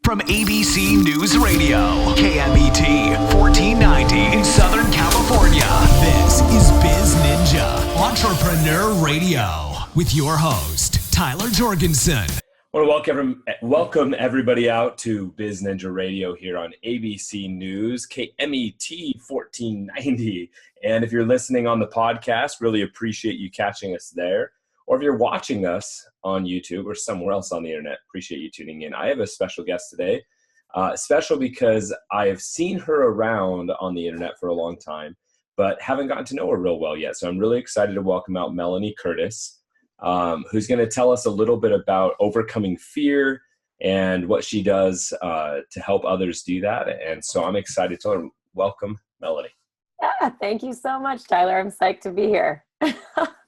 from ABC News Radio, KMET 1490 in Southern California. This is BizNinja Entrepreneur Radio with your host, Tyler Jorgensen. I want to welcome everybody out to BizNinja Radio here on ABC News, KMET 1490. And if you're listening on the podcast, really appreciate you catching us there. Or if you're watching us on YouTube or somewhere else on the internet, appreciate you tuning in. I have a special guest today. Special because I have seen her around on the internet for a long time, but haven't gotten to know her real well yet. So I'm really excited to welcome out Melanie Curtis, who's going to tell us a little bit about overcoming fear and what she does to help others do that. And so I'm excited to welcome Melanie. Yeah, thank you so much, Tyler. I'm psyched to be here.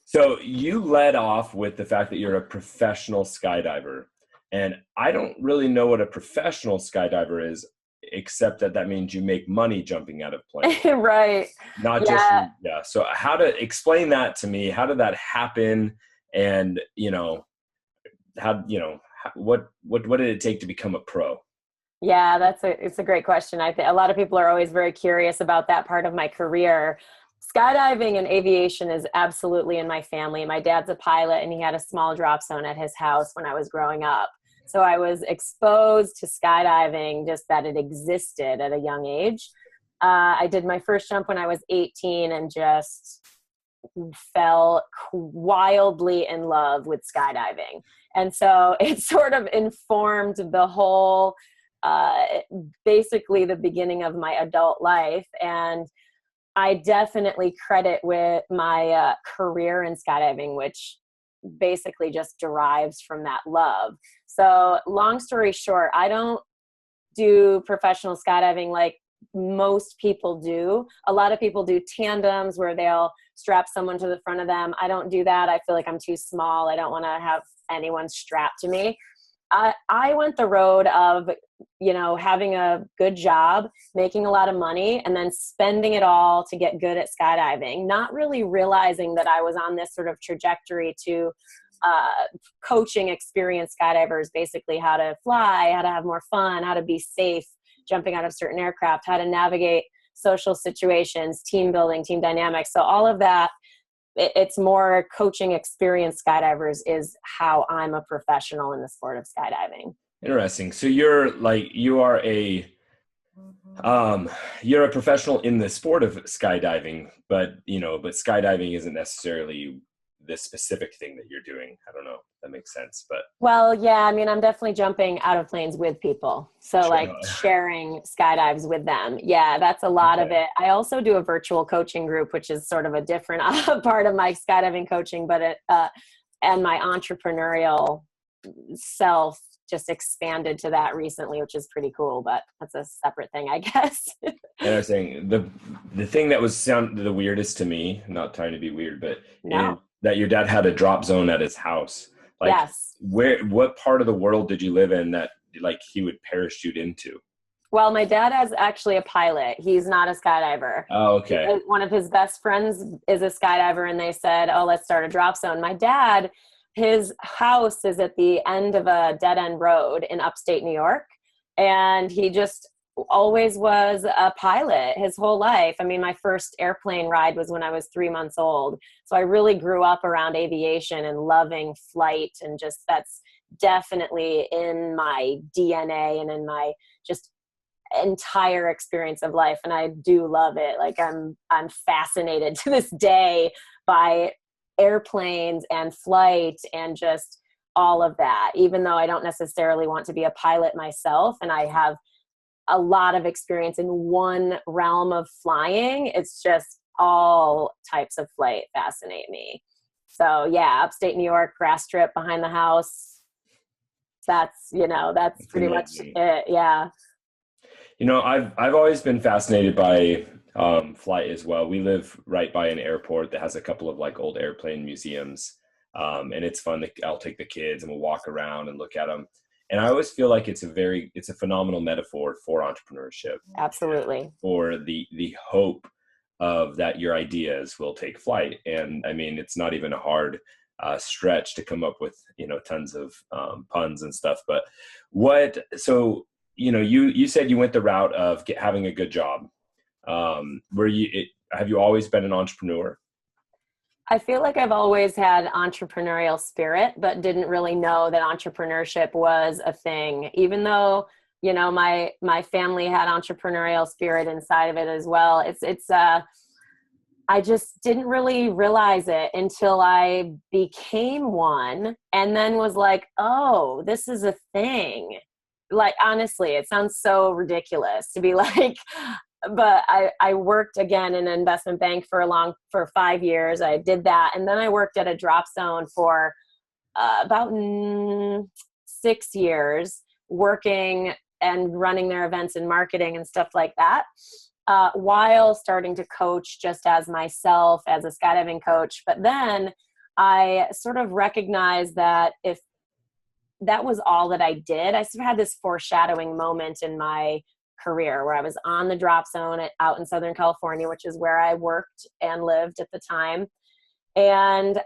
So you led off with the fact that you're a professional skydiver. And I don't really know what a professional skydiver is, except that means you make money jumping out of planes. Right. Not just, yeah. So how to explain that to me? How did that happen? And, what did it take to become a pro? Yeah, it's a great question. I think a lot of people are always very curious about that part of my career. Skydiving and aviation is absolutely in my family. My dad's a pilot and he had a small drop zone at his house when I was growing up. So I was exposed to skydiving, just that it existed at a young age. I did my first jump when I was 18 and just fell wildly in love with skydiving. And so it sort of informed the whole, basically the beginning of my adult life. And I definitely credit with my career in skydiving, which basically just derives from that love. So long story short, I don't do professional skydiving like most people do. A lot of people do tandems where they'll strap someone to the front of them. I don't do that. I feel like I'm too small. I don't want to have anyone strapped to me. I went the road of, having a good job, making a lot of money, and then spending it all to get good at skydiving, not really realizing that I was on this sort of trajectory to coaching experienced skydivers, basically how to fly, how to have more fun, how to be safe jumping out of certain aircraft, how to navigate social situations, team building, team dynamics. So all of that, it's more coaching experienced skydivers is how I'm a professional in the sport of skydiving. Interesting. So you're a professional in the sport of skydiving, but skydiving isn't necessarily the specific thing that you're doing. I don't know if that makes sense, but. Well, yeah, I'm definitely jumping out of planes with people. So sharing skydives with them. Yeah, that's a lot of it. I also do a virtual coaching group, which is sort of a different part of my skydiving coaching, but and my entrepreneurial self just expanded to that recently, which is pretty cool, but that's a separate thing, I guess. Interesting. The thing that was sound the weirdest to me, not trying to be weird, but that your dad had a drop zone at his house. Yes. What part of the world did you live in that he would parachute into? Well, my dad is actually a pilot. He's not a skydiver. Oh, okay. One of his best friends is a skydiver, and they said, let's start a drop zone. My dad, his house is at the end of a dead-end road in upstate New York, and he just always was a pilot his whole life. My first airplane ride was when I was 3 months old. So I really grew up around aviation and loving flight, and just that's definitely in my DNA and in my just entire experience of life. And I do love it. I'm fascinated to this day by airplanes and flight and just all of that, even though I don't necessarily want to be a pilot myself. And I have a lot of experience in one realm of flying. It's just all types of flight fascinate me. So yeah, upstate New York, grass strip behind the house. That's pretty much it. Yeah. I've always been fascinated by flight as well. We live right by an airport that has a couple of old airplane museums. And it's fun. I'll take the kids and we'll walk around and look at them. And I always feel like it's a phenomenal metaphor for entrepreneurship. Absolutely. For the hope of that your ideas will take flight. And it's not even a hard stretch to come up with, tons of puns and stuff. But so you said you went the route of having a good job. Have you always been an entrepreneur? I feel like I've always had entrepreneurial spirit, but didn't really know that entrepreneurship was a thing, even though, my family had entrepreneurial spirit inside of it as well. I just didn't really realize it until I became one, and then was like, oh, this is a thing. Like, honestly, it sounds so ridiculous to be like, but I worked again in an investment bank for 5 years. I did that. And then I worked at a drop zone for about 6 years, working and running their events and marketing and stuff like that, while starting to coach just as myself as a skydiving coach. But then I sort of recognized that if that was all that I did, I sort of had this foreshadowing moment in my career where I was on the drop zone out in Southern California, which is where I worked and lived at the time. And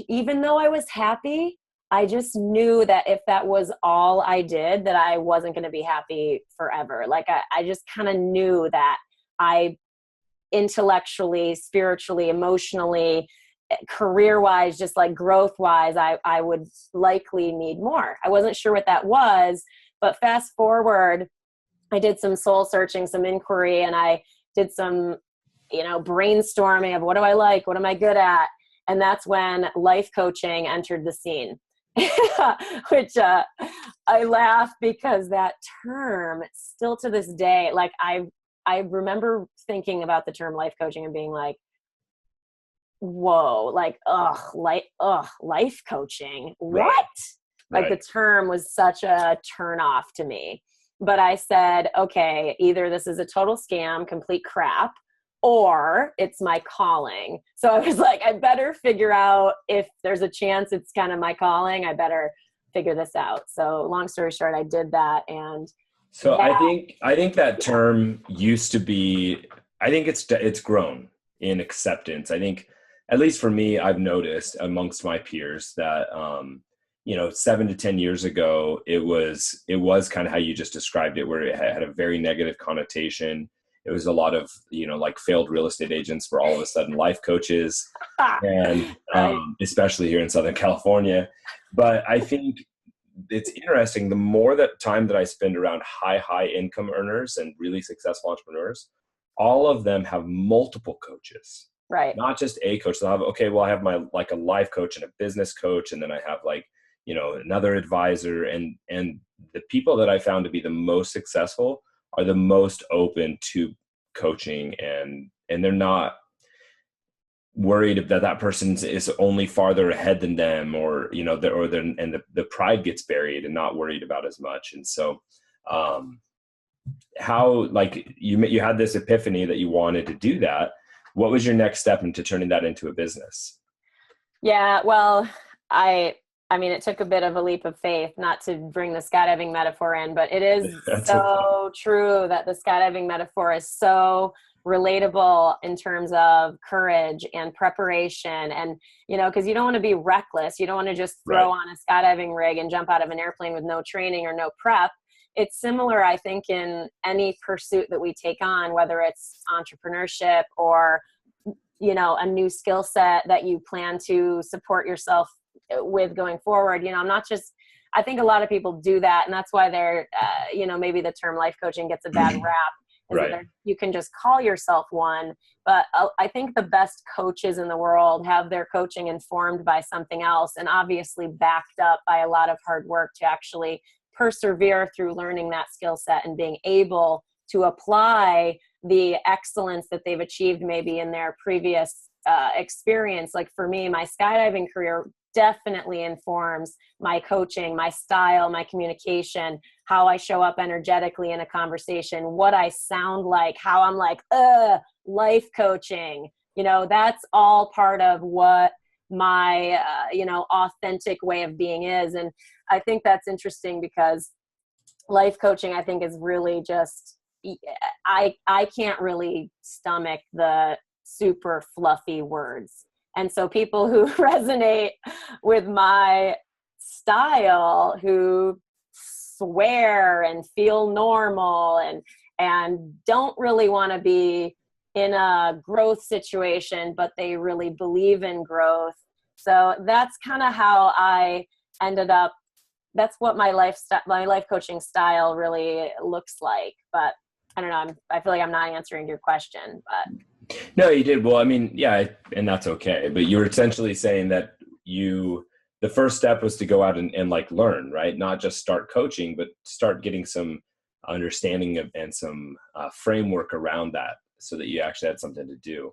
even though I was happy, I just knew that if that was all I did, that I wasn't going to be happy forever. Like I just kind of knew that I intellectually, spiritually, emotionally, career-wise, just like growth-wise, I would likely need more. I wasn't sure what that was, but fast forward, I did some soul searching, some inquiry, and I did some, brainstorming of what do I like? What am I good at? And that's when life coaching entered the scene, which I laugh because that term still to this day, like I remember thinking about the term life coaching and being like, whoa, like, life coaching, what? Right. Like the term was such a turn off to me. But I said, okay, either this is a total scam, complete crap, or it's my calling. So I was like, I better figure out if there's a chance it's kind of my calling. I better figure this out. So long story short, I did that. And so I think that term used to be, I think it's grown in acceptance. I think, at least for me, I've noticed amongst my peers that, 7 to 10 years ago, it was kind of how you just described it, where it had a very negative connotation. It was a lot of, like failed real estate agents were all of a sudden life coaches, and especially here in Southern California. But I think it's interesting, the more time that I spend around high income earners and really successful entrepreneurs, all of them have multiple coaches. Right. Not just a coach. They'll have, I have my, like a life coach and a business coach. And then I have like, another advisor, and the people that I found to be the most successful are the most open to coaching, and they're not worried that person is only farther ahead than them, or, the pride gets buried and not worried about as much. And so, how, like you had this epiphany that you wanted to do that. What was your next step into turning that into a business? Yeah, well, I mean, it took a bit of a leap of faith, not to bring the skydiving metaphor in, but it is so true that the skydiving metaphor is so relatable in terms of courage and preparation. And, because you don't want to be reckless. You don't want to just throw on a skydiving rig and jump out of an airplane with no training or no prep. It's similar, I think, in any pursuit that we take on, whether it's entrepreneurship or, a new skill set that you plan to support yourself with going forward. I think a lot of people do that. And that's why they're, maybe the term life coaching gets a bad rap. That you can just call yourself one. But I think the best coaches in the world have their coaching informed by something else, and obviously backed up by a lot of hard work to actually persevere through learning that skill set and being able to apply the excellence that they've achieved maybe in their previous experience. Like for me, my skydiving career definitely informs my coaching, my style, my communication, how I show up energetically in a conversation, what I sound like, how I'm like, life coaching, that's all part of what my, authentic way of being is. And I think that's interesting because life coaching, I think, is really just, I can't really stomach the super fluffy words. And so people who resonate with my style, who swear and feel normal and don't really want to be in a growth situation, but they really believe in growth. So that's kind of how I ended up. That's what my life coaching style really looks like. But I don't know. I feel like I'm not answering your question, but. No, you did. Well, I mean, yeah, and that's okay. But you were essentially saying that the first step was to go out and like learn, right? Not just start coaching, but start getting some understanding of and some framework around that so that you actually had something to do.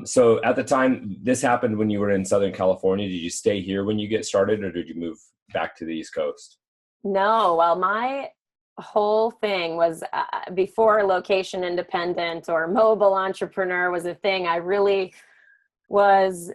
So at the time, this happened when you were in Southern California. Did you stay here when you get started, or did you move back to the East Coast? No, well, my whole thing was before location independent or mobile entrepreneur was a thing. I really was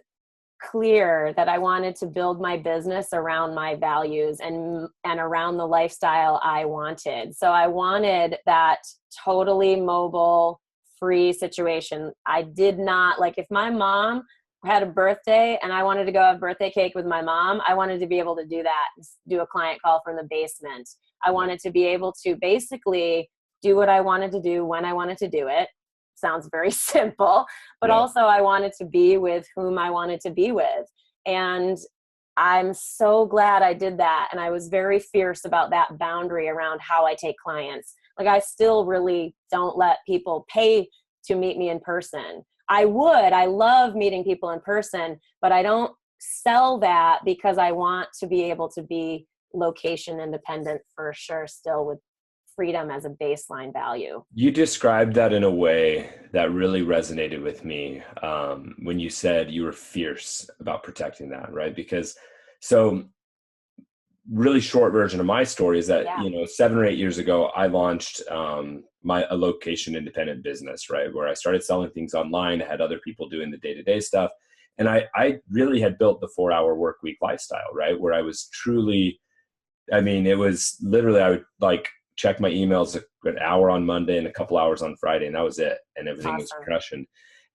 clear that I wanted to build my business around my values and around the lifestyle I wanted. So I wanted that totally mobile, free situation. I did not, like, if my mom had a birthday and I wanted to go have birthday cake with my mom, I wanted to be able to do that, do a client call from the basement. I wanted to be able to basically do what I wanted to do when I wanted to do it. Sounds very simple, but also I wanted to be with whom I wanted to be with. And I'm so glad I did that. And I was very fierce about that boundary around how I take clients. Like, I still really don't let people pay to meet me in person. I love meeting people in person, but I don't sell that because I want to be able to be location independent for sure, still with freedom as a baseline value. You described that in a way that really resonated with me when you said you were fierce about protecting that, right? Because so really short version of my story is that, 7 or 8 years ago, I launched a location independent business, right? Where I started selling things online. I had other people doing the day-to-day stuff. And I really had built the 4-hour work week lifestyle, right? Where I was truly, it was literally, I would like check my emails an hour on Monday and a couple hours on Friday, and that was it. And everything was crushing.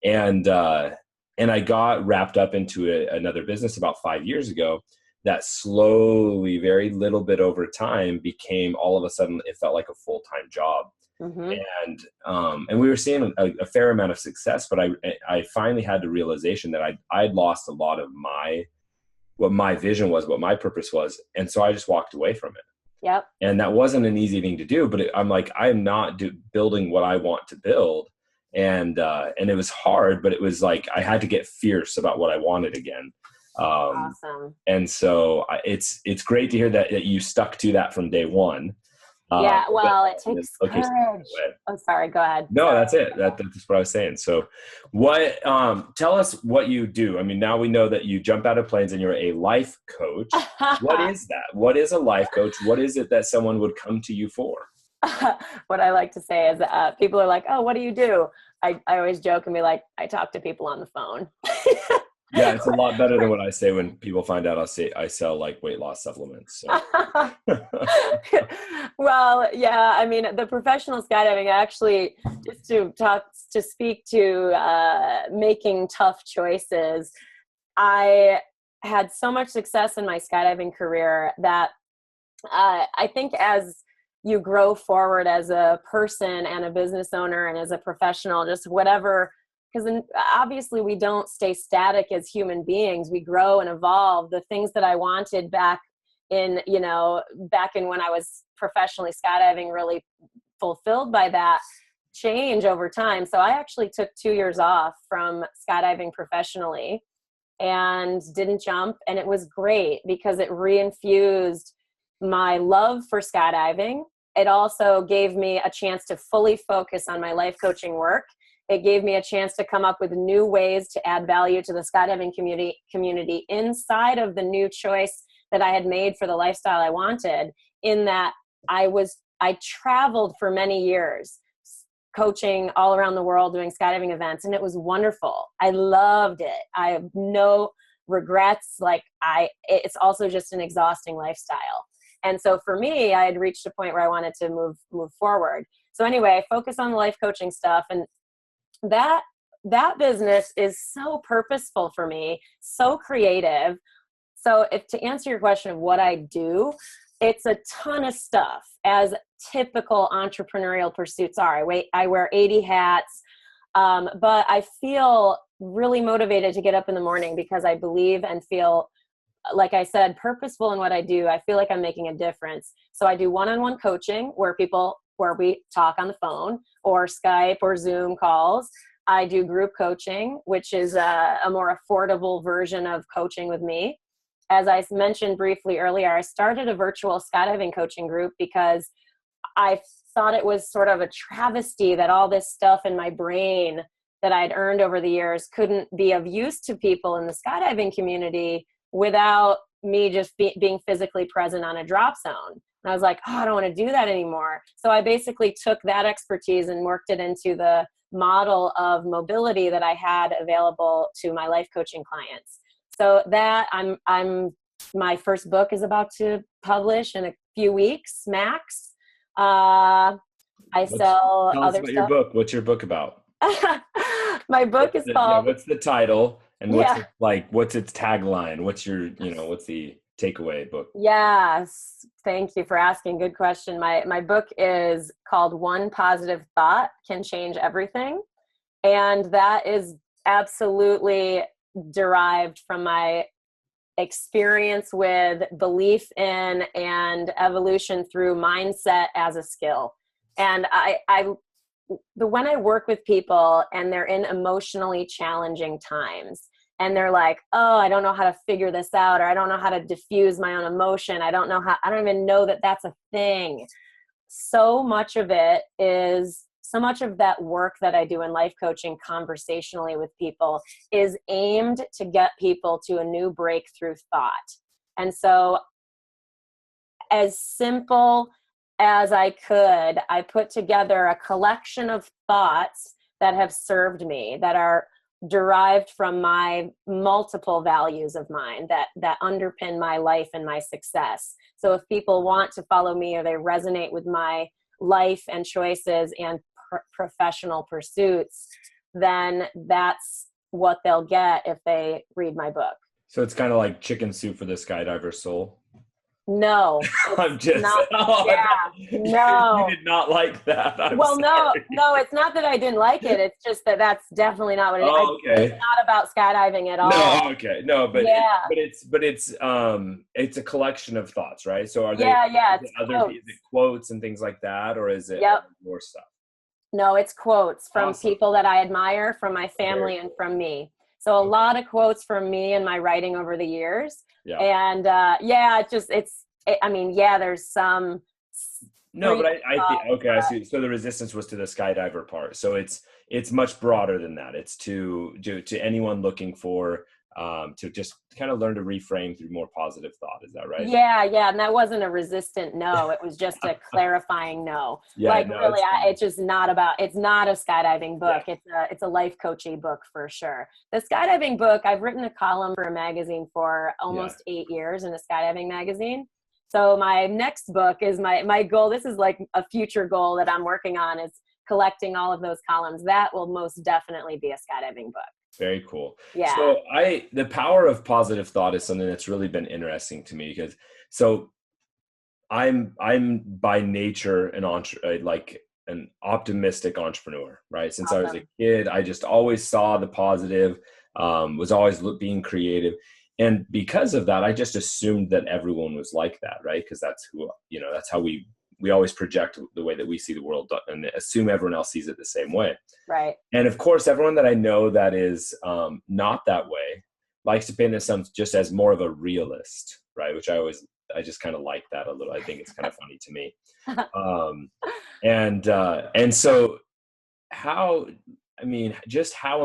And I got wrapped up into another business about 5 years ago that slowly, very little bit over time, became, all of a sudden, it felt like a full-time job. Mm-hmm. And we were seeing a fair amount of success, but I finally had the realization that I'd lost a lot of what my vision was, what my purpose was. And so I just walked away from it. Yep. And that wasn't an easy thing to do, but I'm like, I'm not building what I want to build. And it was hard, but it was like, I had to get fierce about what I wanted again. Awesome. And so it's great to hear that you stuck to that from day one. Yeah, well, it takes courage. I'm sorry, go ahead. No, that's it. That's what I was saying. So tell us what you do. Now we know that you jump out of planes and you're a life coach. What is that? What is a life coach? What is it that someone would come to you for? What I like to say is people are like, oh, what do you do? I always joke and be like, I talk to people on the phone. Yeah, it's a lot better than what I say when people find out I sell like weight loss supplements. So. Well, yeah, the professional skydiving, actually, just to speak to making tough choices, I had so much success in my skydiving career that I think as you grow forward as a person and a business owner and as a professional, just whatever, because obviously we don't stay static as human beings. We grow and evolve. The things that I wanted back in when I was professionally skydiving, really fulfilled by that, change over time. So I actually took 2 years off from skydiving professionally and didn't jump. And it was great because it reinfused my love for skydiving. It also gave me a chance to fully focus on my life coaching work. It gave me a chance to come up with new ways to add value to the skydiving community inside of the new choice that I had made for the lifestyle I wanted, in that I traveled for many years coaching all around the world, doing skydiving events, and it was wonderful. I loved it. I have no regrets. It's also just an exhausting lifestyle. And so for me, I had reached a point where I wanted to move forward. So anyway, I focused on the life coaching stuff, and that business is so purposeful for me, so creative. So to answer your question of what I do, it's a ton of stuff, as typical entrepreneurial pursuits are. I wear 80 hats, but I feel really motivated to get up in the morning because I believe and feel, like I said, purposeful in what I do. I feel like I'm making a difference. So I do one-on-one coaching where we talk on the phone or Skype or Zoom calls. I do group coaching, which is a more affordable version of coaching with me. As I mentioned briefly earlier, I started a virtual skydiving coaching group because I thought it was sort of a travesty that all this stuff in my brain that I'd earned over the years couldn't be of use to people in the skydiving community without me just being physically present on a drop zone. And I was like, oh, I don't want to do that anymore. So I basically took that expertise and worked it into the model of mobility that I had available to my life coaching clients. So that my first book is about to publish in a few weeks, max. I sell Tell us other about stuff. your book. What's your book about? My book is called. What's the title and what's its tagline? What's the takeaway book? Yes, thank you for asking. Good question. My book is called One Positive Thought Can Change Everything, and that is absolutely derived from my experience with belief in and evolution through mindset as a skill. And when I work with people and they're in emotionally challenging times and they're like, oh, I don't know how to figure this out, or I don't know how to diffuse my own emotion. I don't even know that that's a thing. So much of that work that I do in life coaching conversationally with people is aimed to get people to a new breakthrough thought. And so, as simple as I could, I put together a collection of thoughts that have served me, that are derived from my multiple values of mine that underpin my life and my success. So if people want to follow me or they resonate with my life and choices and professional pursuits, then that's what they'll get if they read my book. So it's kind of like chicken soup for the skydiver's soul. No, I'm just not. no. You did not like that. No, it's not that I didn't like it. It's just that's definitely not what it is. Okay. It's not about skydiving at all. No, okay, no, but yeah. It's a collection of thoughts, right? So are they? It's is it quotes and things like that, or is it more stuff? No, it's quotes from Awesome. people that I admire, from my family, and from me. So a lot of quotes from me and my writing over the years. Yeah. And there's some. No, but I think, okay, I see. So the resistance was to the skydiver part. So it's much broader than that. It's to anyone looking for, to just kind of learn to reframe through more positive thought. Is that right? Yeah. And that wasn't a resistant no. It was just a clarifying no. It's not a skydiving book. Yeah. It's a life coaching book for sure. The skydiving book, I've written a column for a magazine for almost 8 years in a skydiving magazine. So my next book is my goal. This is like a future goal that I'm working on, is collecting all of those columns. That will most definitely be a skydiving book. Very cool. Yeah. So the power of positive thought is something that's really been interesting to me, because I'm by nature an optimistic entrepreneur, right? Since Awesome. I was a kid, I just always saw the positive, was always being creative. And because of that, I just assumed that everyone was like that, right? Because that's that's how we always project the way that we see the world and assume everyone else sees it the same way. Right. And of course, everyone that I know that is not that way likes to paint themselves just as more of a realist, right? Which I just kind of like that a little. I think it's kind of funny to me. And so how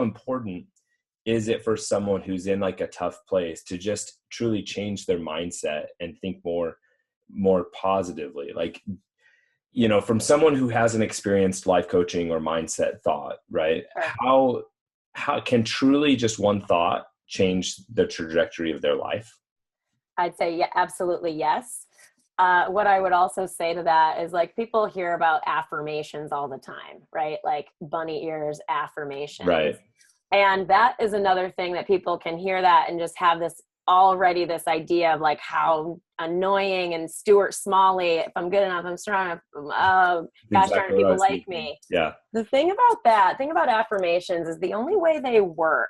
important is it for someone who's in like a tough place to just truly change their mindset and think more positively? Like, from someone who hasn't experienced life coaching or mindset thought, right? Sure. How can truly just one thought change the trajectory of their life? I'd say absolutely yes. What I would also say to that is, like, people hear about affirmations all the time, right? Like bunny ears affirmations. Right. And that is another thing that people can hear that and just have this already this idea of like how annoying and Stuart Smalley, if I'm good enough, I'm strong enough, gosh darn, people like me. Yeah. The thing about affirmations is the only way they work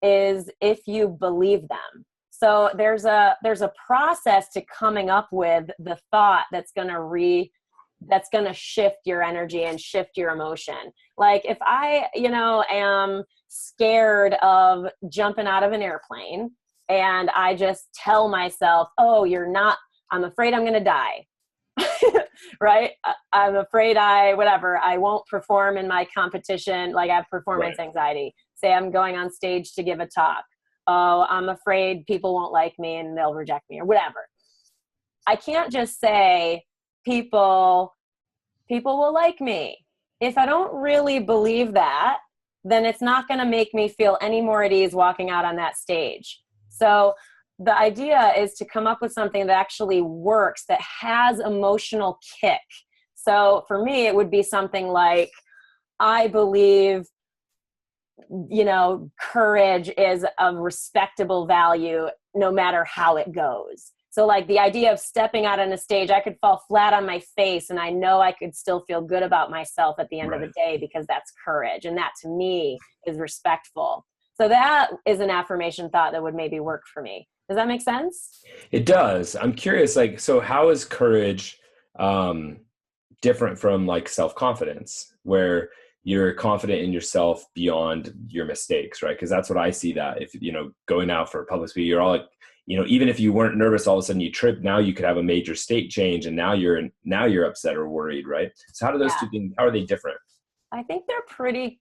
is if you believe them. So there's a process to coming up with the thought that's going to shift your energy and shift your emotion. Like if I, am scared of jumping out of an airplane and I just tell myself, oh, I'm afraid I'm going to die. Right? I'm afraid I won't perform in my competition. Like I have performance anxiety. Say I'm going on stage to give a talk. Oh, I'm afraid people won't like me and they'll reject me or whatever. I can't just say people will like me. If I don't really believe that, then it's not going to make me feel any more at ease walking out on that stage. So the idea is to come up with something that actually works, that has emotional kick. So for me, it would be something like, I believe, courage is a respectable value no matter how it goes. So like the idea of stepping out on a stage, I could fall flat on my face and I know I could still feel good about myself at the end of the day because that's courage. And that to me is respectful. So that is an affirmation thought that would maybe work for me. Does that make sense? It does. I'm curious, so how is courage different from like self-confidence, where you're confident in yourself beyond your mistakes, right? Because that's what I see, that if, going out for a public speaking, you're all like, even if you weren't nervous, all of a sudden you trip, now you could have a major state change and now you're upset or worried, right? So how do those two things, how are they different? I think they're pretty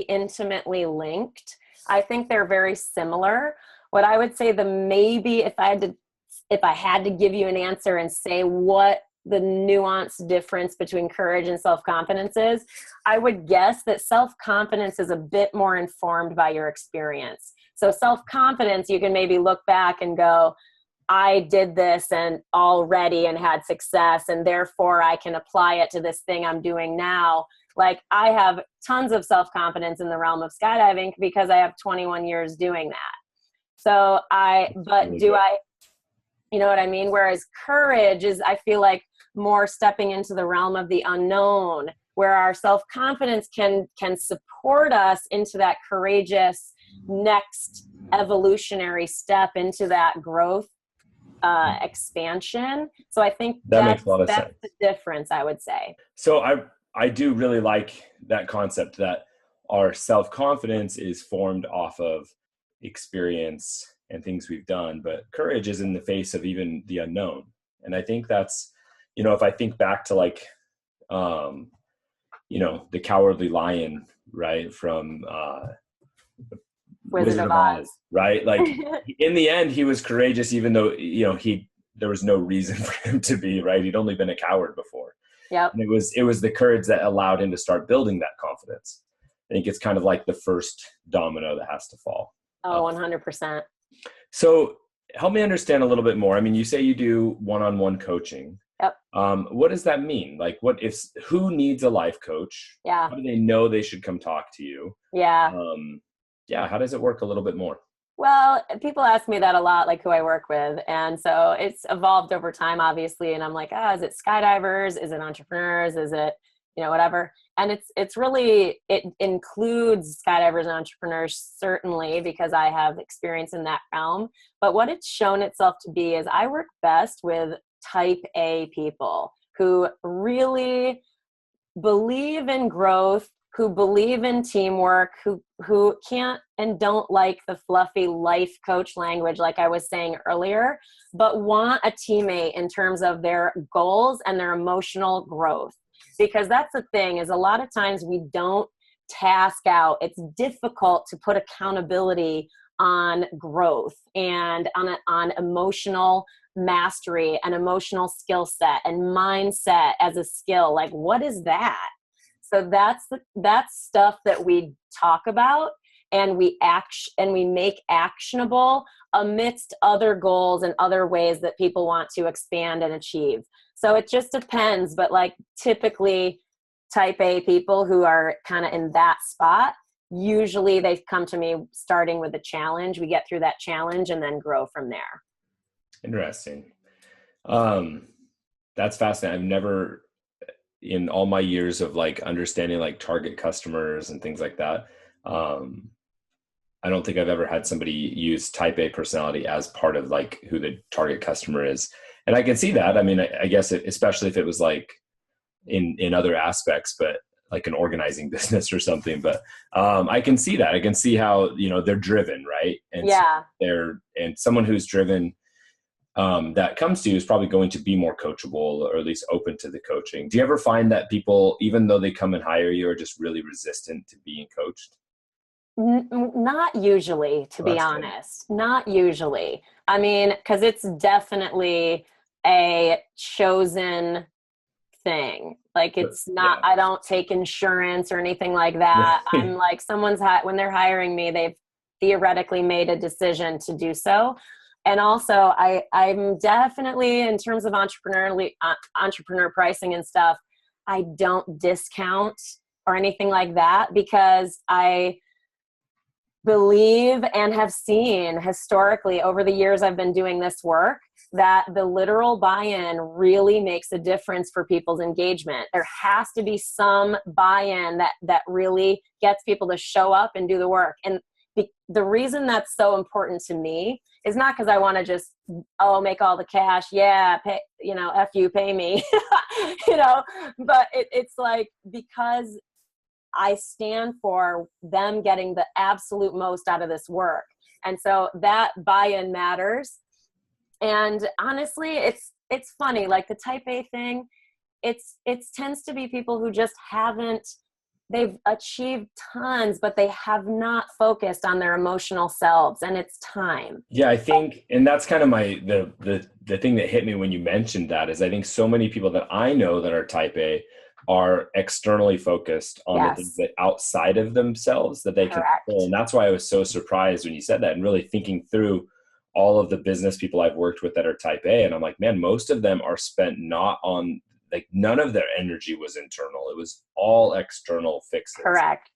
intimately linked. I think they're very similar. What I would say if I had to give you an answer and say what the nuanced difference between courage and self-confidence is, I would guess that self-confidence is a bit more informed by your experience. So self-confidence, you can maybe look back and go, I did this and had success, and therefore I can apply it to this thing I'm doing now. Like I have tons of self-confidence in the realm of skydiving because I have 21 years doing that. So you know what I mean? Whereas courage is, I feel like, more stepping into the realm of the unknown, where our self-confidence can support us into that courageous next evolutionary step into that growth expansion. So I think that makes a lot of sense. The difference, I would say. So I do really like that concept that our self-confidence is formed off of experience and things we've done, but courage is in the face of even the unknown. And I think that's, if I think back to like, the Cowardly Lion, right? From Wizard of Oz, right? Like in the end, he was courageous, even though, there was no reason for him to be, right? He'd only been a coward before. Yep. And it was the courage that allowed him to start building that confidence. I think it's kind of like the first domino that has to fall. Oh, 100%. So help me understand a little bit more. I mean, you say you do one-on-one coaching. Yep. What does that mean? Like who needs a life coach? Yeah. How do they know they should come talk to you? Yeah. How does it work a little bit more? Well, people ask me that a lot, like who I work with. And so it's evolved over time, obviously. And I'm like, is it skydivers? Is it entrepreneurs? Is it, whatever. And it's really, it includes skydivers and entrepreneurs, certainly, because I have experience in that realm. But what it's shown itself to be is I work best with type A people who really believe in growth, who believe in teamwork, who can't and don't like the fluffy life coach language, like I was saying earlier, but want a teammate in terms of their goals and their emotional growth. Because that's the thing, is a lot of times we don't task out. It's difficult to put accountability on growth and on emotional mastery and emotional skill set and mindset as a skill. Like, what is that? So that's stuff that we talk about and we make actionable amidst other goals and other ways that people want to expand and achieve. So it just depends, but like typically type A people who are kind of in that spot, usually they come to me starting with a challenge. We get through that challenge and then grow from there. Interesting. That's fascinating. I've never, in all my years of like understanding like target customers and things like that, I don't think I've ever had somebody use type A personality as part of like who the target customer is. And I can see that. I mean, I guess especially if it was like in other aspects, but like an organizing business or something. But I can see that. I can see how, they're driven, right? And Yeah. so and someone who's driven, that comes to you is probably going to be more coachable, or at least open to the coaching. Do you ever find that people, even though they come and hire you, are just really resistant to being coached? Not usually, to be honest. Cool. Not usually. I mean, because it's definitely a chosen thing. Like, it's not, I don't take insurance or anything like that. I'm like, when they're hiring me, they've theoretically made a decision to do so. And also I'm definitely, in terms of entrepreneur pricing and stuff, I don't discount or anything like that, because I believe and have seen historically over the years I've been doing this work that the literal buy-in really makes a difference for people's engagement. There has to be some buy-in that really gets people to show up and do the work. And the reason that's so important to me is not because I want to just, make all the cash. Yeah, pay, F you, pay me, but it's like, because I stand for them getting the absolute most out of this work. And so that buy-in matters. And honestly, it's funny, like the type A thing, it tends to be people who just they've achieved tons, but they have not focused on their emotional selves, and it's time. Yeah, I think, and that's kind of the thing that hit me when you mentioned that, is I think so many people that I know that are type A are externally focused on the things that outside of themselves that they can control. And that's why I was so surprised when you said that, and really thinking through all of the business people I've worked with that are type A. And I'm like, man, most of them are spent not on, like, none of their energy was internal. It was all external fixes. Correct.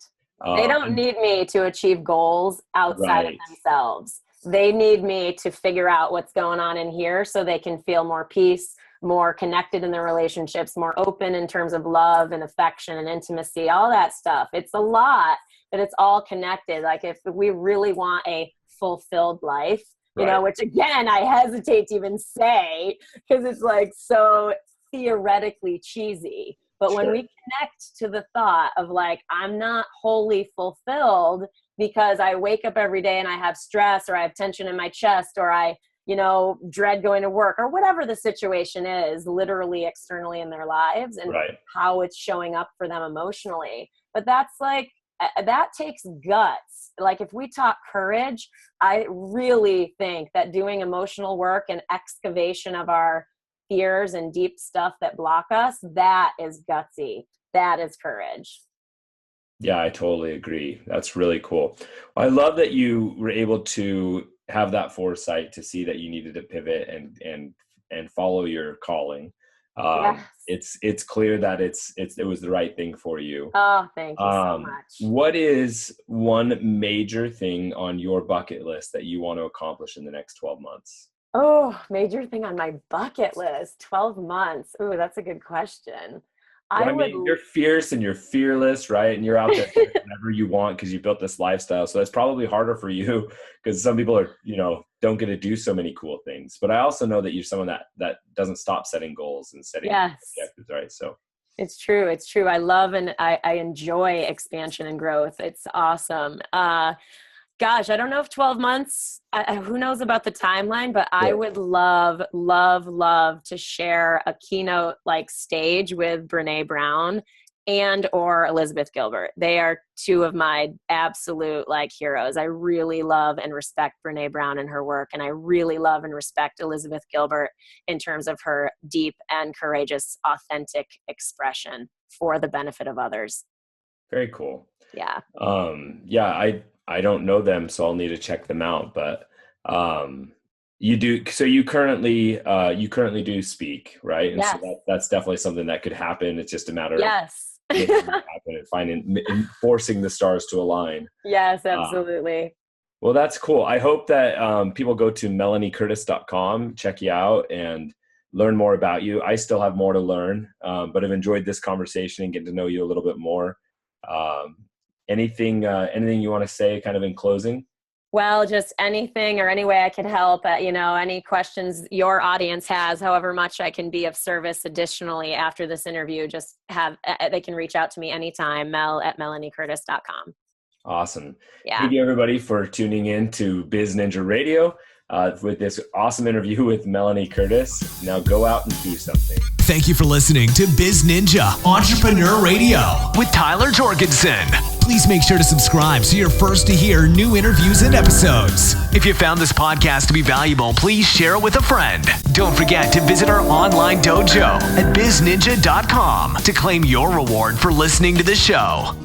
They don't need me to achieve goals outside of themselves. They need me to figure out what's going on in here so they can feel more peace, more connected in their relationships, more open in terms of love and affection and intimacy, all that stuff. It's a lot, but it's all connected. Like, if we really want a fulfilled life, which again, I hesitate to even say because it's like so theoretically cheesy. But when we connect to the thought of like, I'm not wholly fulfilled because I wake up every day and I have stress, or I have tension in my chest, or I, dread going to work, or whatever the situation is, literally externally in their lives, and how it's showing up for them emotionally. But that's like, that takes guts. Like, if we talk courage, I really think that doing emotional work and excavation of our fears and deep stuff that block us, that is gutsy. That is courage. Yeah, I totally agree. That's really cool. I love that you were able to have that foresight to see that you needed to pivot and follow your calling. It's clear that it was the right thing for you. Oh, thank you so much. What is one major thing on your bucket list that you want to accomplish in the next 12 months? Oh, major thing on my bucket list, 12 months. Ooh, that's a good question. I mean, you're fierce and you're fearless, right? And you're out there doing whatever you want because you built this lifestyle. So that's probably harder for you because some people are, don't get to do so many cool things. But I also know that you're someone that doesn't stop setting goals and setting objectives, right? So it's true. It's true. I love and I enjoy expansion and growth. It's awesome. Gosh, I don't know if 12 months, who knows about the timeline, but I would love, love, love to share a keynote like stage with Brené Brown and or Elizabeth Gilbert. They are two of my absolute like heroes. I really love and respect Brené Brown and her work. And I really love and respect Elizabeth Gilbert in terms of her deep and courageous, authentic expression for the benefit of others. Very cool. Yeah. I don't know them, so I'll need to check them out. But you do. So you currently do speak, right? And so that's definitely something that could happen. It's just a matter of making it happen, forcing the stars to align. Yes, absolutely. Well, that's cool. I hope that people go to melaniecurtis.com, check you out, and learn more about you. I still have more to learn, but I've enjoyed this conversation and getting to know you a little bit more. Anything you want to say kind of in closing? Well, just anything or any way I could help, any questions your audience has, however much I can be of service additionally after this interview, they can reach out to me anytime, mel@melaniecurtis.com. Awesome. Yeah. Thank you everybody for tuning in to BizNinja Radio with this awesome interview with Melanie Curtis. Now go out and do something. Thank you for listening to BizNinja Entrepreneur Radio with Tyler Jorgensen. Please make sure to subscribe so you're first to hear new interviews and episodes. If you found this podcast to be valuable, please share it with a friend. Don't forget to visit our online dojo at bizninja.com to claim your reward for listening to the show.